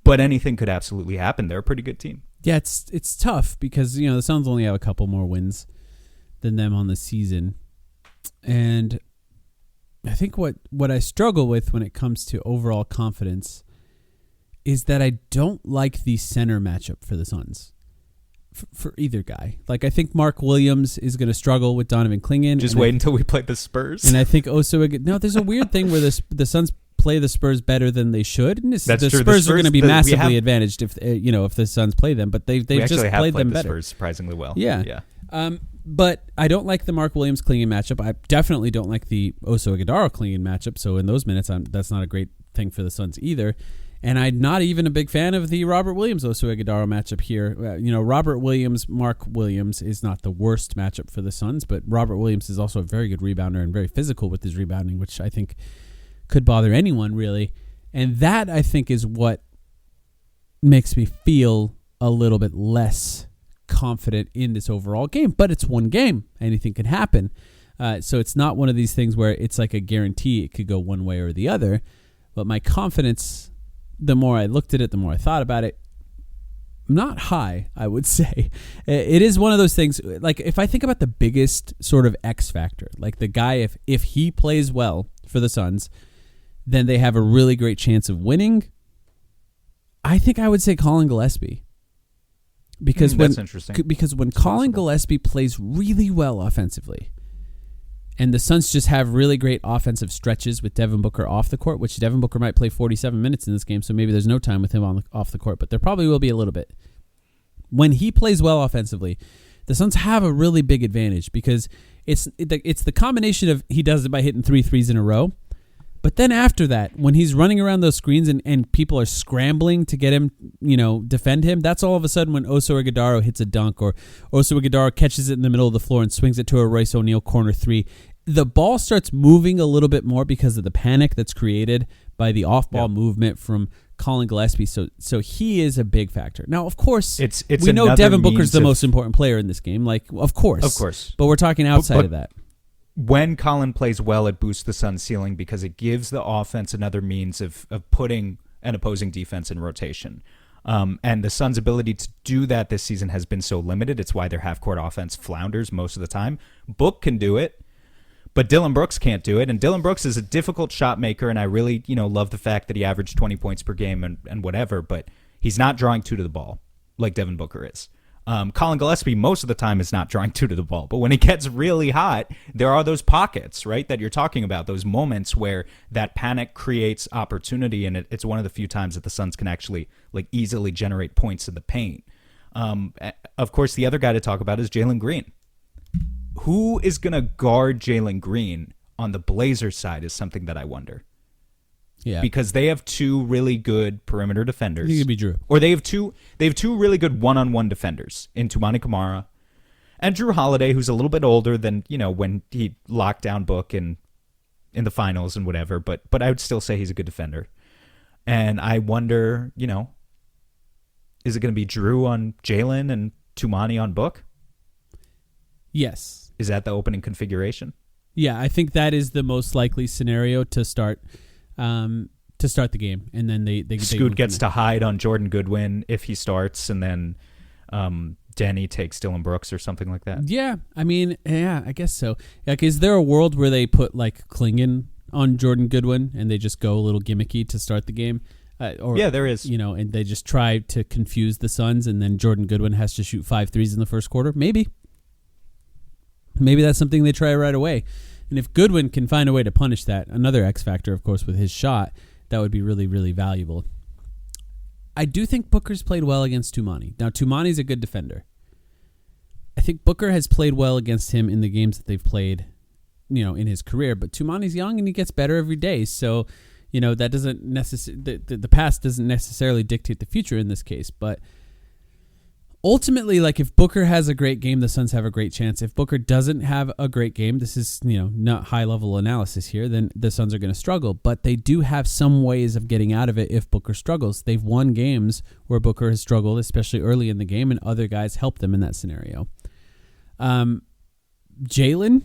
But anything could absolutely happen. They're a pretty good team. Yeah, it's tough because, the Suns only have a couple more wins than them on the season. And I think what I struggle with when it comes to overall confidence is that I don't like the center matchup for the Suns. For either guy. Like, I think Mark Williams is going to struggle with Donovan Clingan. Just wait until we play the Spurs. And I think there's a weird thing where the Suns play the Spurs better than they should. And That's the true. Spurs are going to be massively advantaged if the Suns play them, but they've just played them better. Spurs surprisingly well. Yeah. But I don't like the Mark Williams Clingan matchup. I definitely don't like the Oso Ighodaro Clingan matchup. So in those minutes, that's not a great thing for the Suns either. And I'm not even a big fan of the Robert Williams Oso Ighodaro matchup here. Robert Williams, Mark Williams is not the worst matchup for the Suns, but Robert Williams is also a very good rebounder and very physical with his rebounding, which I think could bother anyone really. And that, I think, is what makes me feel a little bit less confident in this overall game. But it's one game. Anything can happen. So it's not one of these things where it's like a guarantee it could go one way or the other. But my confidence, the more I looked at it, the more I thought about it, not high, I would say. It is one of those things, like if I think about the biggest sort of X factor, like the guy, if he plays well for the Suns, then they have a really great chance of winning. I think I would say Colin Gillespie. Because that's interesting. Because when Colin Gillespie plays really well offensively, and the Suns just have really great offensive stretches with Devin Booker off the court, which Devin Booker might play 47 minutes in this game, so maybe there's no time with him off the court, but there probably will be a little bit. When he plays well offensively, the Suns have a really big advantage because it's the combination of he does it by hitting 3 threes in a row. But then after that, when he's running around those screens and people are scrambling to get him, defend him, that's all of a sudden when Oso Ighodaro hits a dunk or Oso Ighodaro catches it in the middle of the floor and swings it to a Royce O'Neal corner 3. The ball starts moving a little bit more because of the panic that's created by the off-ball movement from Colin Gillespie. So he is a big factor. Now, of course, we know Devin Booker's the most important player in this game. Like, of course. But we're talking outside of that. When Colin plays well, it boosts the Suns' ceiling because it gives the offense another means of putting an opposing defense in rotation. And the Suns' ability to do that this season has been so limited. It's why their half-court offense flounders most of the time. Book can do it, but Dillon Brooks can't do it. And Dillon Brooks is a difficult shot maker, and I really love the fact that he averaged 20 points per game and whatever, but he's not drawing 2 to the ball like Devin Booker is. Colin Gillespie most of the time is not drawing 2 to the ball, but when it gets really hot, there are those pockets, right, that you're talking about, those moments where that panic creates opportunity, and it's one of the few times that the Suns can actually easily generate points in the paint. Of course, the other guy to talk about is Jalen Green. Who is going to guard Jalen Green on the Blazers side is something that I wonder. Yeah, because they have 2 really good perimeter defenders. I think it'd be Drew. Or they have two really good one-on-one defenders in Toumani Camara And Drew Holiday, who's a little bit older than, when he locked down Book in the finals and whatever, but I would still say he's a good defender. And I wonder, is it going to be Drew on Jalen and Tumani on Book? Yes. Is that the opening configuration? Yeah, I think that is the most likely scenario to start the game, and then they Scoot gets to hide on Jordan Goodwin if he starts, and then Denny takes Dylan Brooks or something like that. Yeah, I mean, yeah, I guess so. Like, is there a world where they put like Klingon on Jordan Goodwin and they just go a little gimmicky to start the game? Yeah, there is. And they just try to confuse the Suns, and then Jordan Goodwin has to shoot 5 threes in the first quarter. Maybe that's something they try right away. And if Goodwin can find a way to punish that, another X factor, of course, with his shot, that would be really, really valuable. I do think Booker's played well against Tumani. Now, Tumani's a good defender. I think Booker has played well against him in the games that they've played, in his career. But Tumani's young and he gets better every day. So, that doesn't necessarily, the past doesn't necessarily dictate the future in this case. But ultimately, like, if Booker has a great game, the Suns have a great chance. If Booker doesn't have a great game, this is, not high-level analysis here, then the Suns are going to struggle. But they do have some ways of getting out of it if Booker struggles. They've won games where Booker has struggled, especially early in the game, and other guys help them in that scenario. Jalen,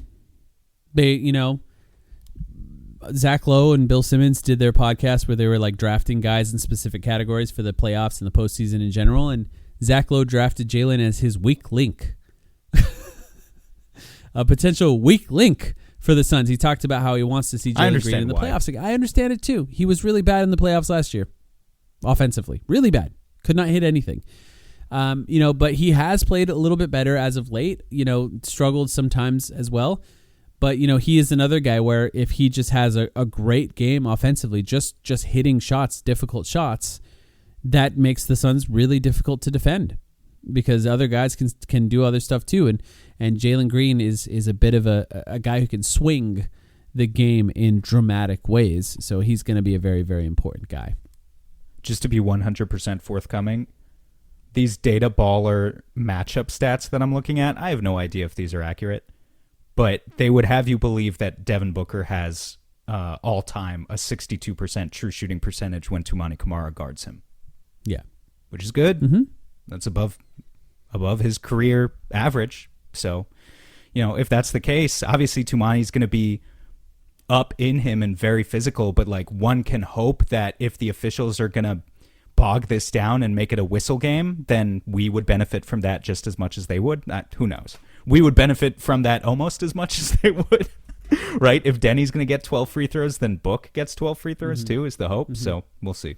Zach Lowe and Bill Simmons did their podcast where they were like drafting guys in specific categories for the playoffs and the postseason in general, and Zach Lowe drafted Jalen as his weak link. A potential weak link for the Suns. He talked about how he wants to see Jalen Green in the playoffs. I understand it too. He was really bad in the playoffs last year. Offensively. Really bad. Could not hit anything. But he has played a little bit better as of late, struggled sometimes as well. But, he is another guy where if he just has a great game offensively, just hitting shots, difficult shots, that makes the Suns really difficult to defend because other guys can do other stuff too. And Jalen Green is a bit of a guy who can swing the game in dramatic ways. So he's going to be a very, very important guy. Just to be 100% forthcoming, these data baller matchup stats that I'm looking at, I have no idea if these are accurate, but they would have you believe that Devin Booker has all-time a 62% true shooting percentage when Tumani Camara guards him. Yeah. Which is good. Mm-hmm. That's above his career average. So, if that's the case, obviously Tumani's going to be up in him and very physical, but like one can hope that if the officials are going to bog this down and make it a whistle game, then we would benefit from that just as much as they would. Who knows? We would benefit from that almost as much as they would, right? If Denny's going to get 12 free throws, then Book gets 12 free throws too, is the hope. Mm-hmm. So we'll see.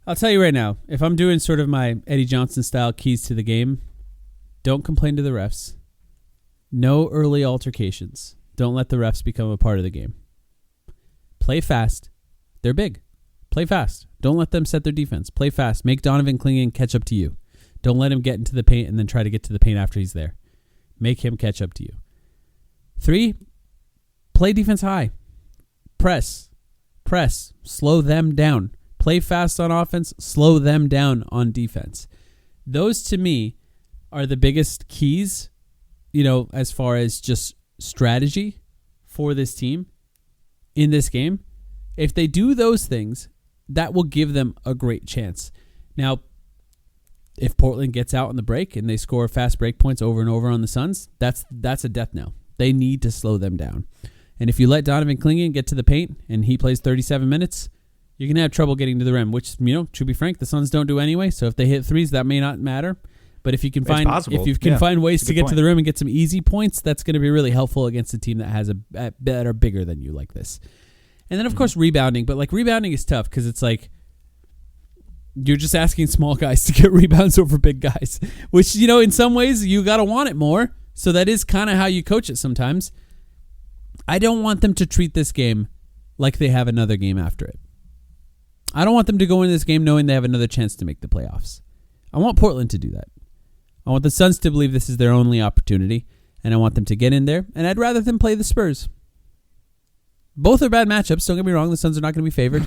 I'll tell you right now, if I'm doing sort of my Eddie Johnson style keys to the game, don't complain to the refs. No early altercations. Don't let the refs become a part of the game. Play fast. They're big. Play fast. Don't let them set their defense. Play fast. Make Donovan Clingan catch up to you. Don't let him get into the paint and then try to get to the paint after he's there. Make him catch up to you. 3, play defense high. Press. Slow them down. Play fast on offense. Slow them down on defense. Those, to me, are the biggest keys, as far as just strategy for this team in this game. If they do those things, that will give them a great chance. Now, if Portland gets out on the break and they score fast break points over and over on the Suns, that's a death knell. They need to slow them down. And if you let Donovan Clingan get to the paint and he plays 37 minutes, you're going to have trouble getting to the rim, which, to be frank, the Suns don't do anyway. So if they hit threes, that may not matter. But if you can find find ways to get to the rim and get some easy points, that's going to be really helpful against a team that has that are bigger than you like this. And then, of course, rebounding. But, rebounding is tough because it's you're just asking small guys to get rebounds over big guys, which, in some ways, you got to want it more. So that is kind of how you coach it sometimes. I don't want them to treat this game like they have another game after it. I don't want them to go into this game knowing they have another chance to make the playoffs. I want Portland to do that. I want the Suns to believe this is their only opportunity, and I want them to get in there, and I'd rather them play the Spurs. Both are bad matchups. Don't get me wrong. The Suns are not going to be favored.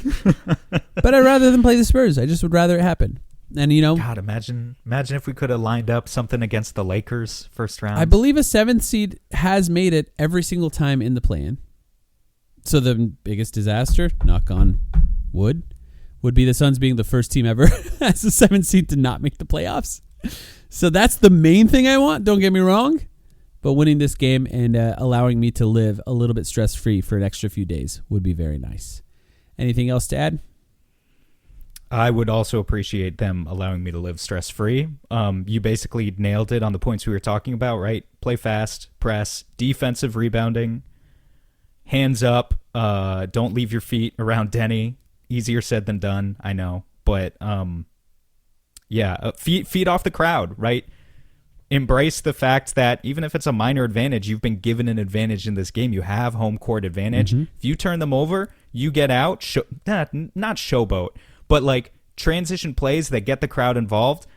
But I'd rather them play the Spurs. I just would rather it happen. And, God, imagine if we could have lined up something against the Lakers first round. I believe a 7th seed has made it every single time in the play-in. So the biggest disaster, knock on wood, would be the Suns being the first team ever as a 7th seed to not make the playoffs. So that's the main thing I want, don't get me wrong. But winning this game and allowing me to live a little bit stress-free for an extra few days would be very nice. Anything else to add? I would also appreciate them allowing me to live stress-free. You basically nailed it on the points we were talking about, right? Play fast, press, defensive rebounding, hands up, don't leave your feet around Denny. Easier said than done, I know. But, feet off the crowd, right? Embrace the fact that even if it's a minor advantage, you've been given an advantage in this game. You have home court advantage. Mm-hmm. If you turn them over, you get out. Not showboat. But like transition plays that get the crowd involved,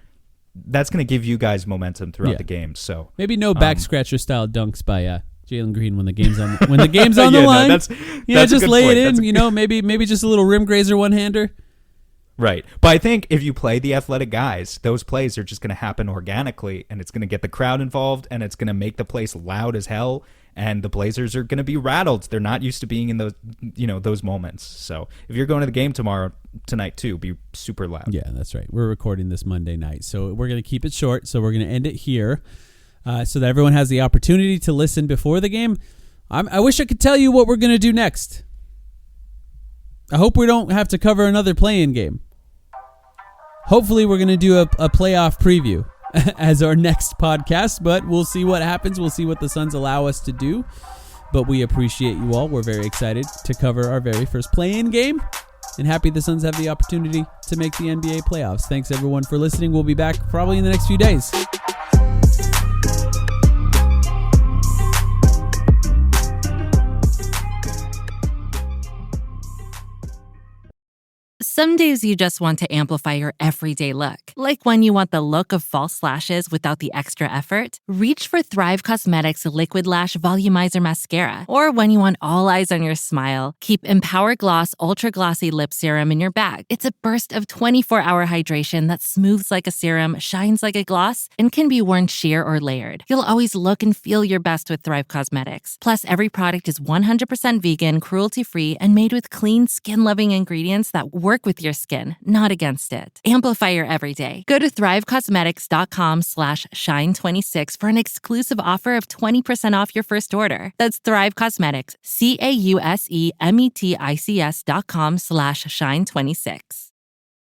that's going to give you guys momentum throughout the game. So maybe no back scratcher style dunks by Jalen Green when the game's on the line. No, that's just lay point. It in. Maybe just a little rim grazer one hander. Right. But I think if you play the athletic guys, those plays are just going to happen organically, and it's going to get the crowd involved, and it's going to make the place loud as hell. And the Blazers are going to be rattled. They're not used to being in those moments. So if you're going to the game tonight too, be super loud. Yeah, that's right. We're recording this Monday night, so we're going to keep it short. So we're going to end it here, so that everyone has the opportunity to listen before the game. I wish I could tell you what we're going to do next. I hope we don't have to cover another play-in game. Hopefully, we're going to do a playoff preview as our next podcast, but we'll see what happens. We'll see what the Suns allow us to do. But we appreciate you all. We're very excited to cover our very first play-in game, and happy the Suns have the opportunity to make the NBA playoffs. Thanks, everyone, for listening. We'll be back probably in the next few days. Some days you just want to amplify your everyday look. Like when you want the look of false lashes without the extra effort. Reach for Thrive Cosmetics Liquid Lash Volumizer Mascara. Or when you want all eyes on your smile, keep Empower Gloss Ultra Glossy Lip Serum in your bag. It's a burst of 24-hour hydration that smooths like a serum, shines like a gloss, and can be worn sheer or layered. You'll always look and feel your best with Thrive Cosmetics. Plus, every product is 100% vegan, cruelty-free, and made with clean, skin-loving ingredients that work with your skin, not against it. Amplify your everyday. Go to thrivecosmetics.com/shine26 for an exclusive offer of 20% off your first order. That's Thrive Cosmetics, CAUSEMETICS.com/shine26.